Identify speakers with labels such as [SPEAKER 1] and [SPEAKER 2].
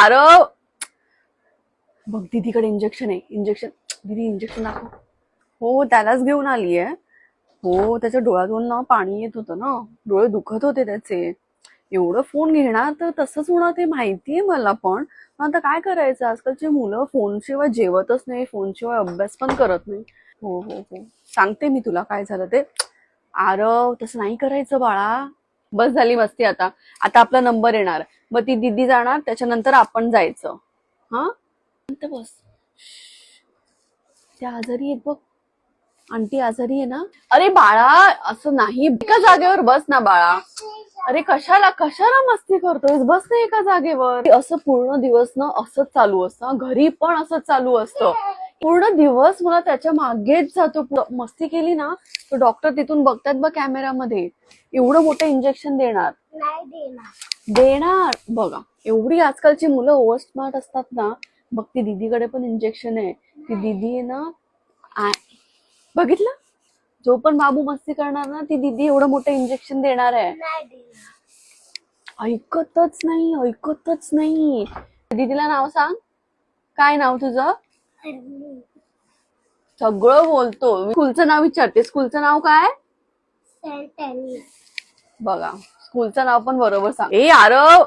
[SPEAKER 1] आरव बघ दीदीकडे इंजेक्शन आहे. इंजेक्शन दीदी इंजेक्शन दाखव. हो त्यालाच घेऊन आलीये. हो त्याच्या डोळ्यातून ना पाणी येत होतं ना, डोळे दुखत होते त्याचे. एवढं फोन घेणार तर तसंच होणार ते माहितीये मला, पण आता काय करायचं, आजकालची मुलं फोनशिवाय जेवतच नाही, फोनशिवाय अभ्यास पण करत नाही. हो हो हो सांगते मी तुला काय झालं ते. आरव तसं नाही करायचं बाळा. बस झाली मस्ती आता. आता आपला नंबर येणार, मग ती दीदी जाणार, त्याच्यानंतर आपण जायचं. हा शांत बस. त्या आजारी आहेत बघ, आंटी आजारी आहे ना. अरे बाळा असं नाही, एका जागेवर बस ना बाळा. अरे कशाला कशाला मस्ती करतोयस, बस ना एका जागेवर. असं पूर्ण दिवस ना असंच चालू असतं, घरी पण असंच चालू असतं. पूर्ण दिवस मला त्याच्या मागेच जातो. मस्ती केली ना तर डॉक्टर तिथून बघतात बघ कॅमेरामध्ये, एवढं मोठं इंजेक्शन देणार. देणार बघा. एवढी आजकालची मुलं ओव्हर स्मार्ट असतात ना. बघ ती दीदीकडे पण इंजेक्शन आहे. ती दीदी आहे ना, बघितलं, जो पण बाबू मस्ती करणार ना ती दीदी एवढं मोठं इंजेक्शन देणार आहे. ऐकतच नाही, ऐकतच नाही. दीदीला नाव सांग. काय नाव तुझं? सगळं बोलतो. स्कूलचं नाव विचारते, स्कूलचं नाव काय? बघा स्कूलचं नाव पण बरोबर सांग. ए आरव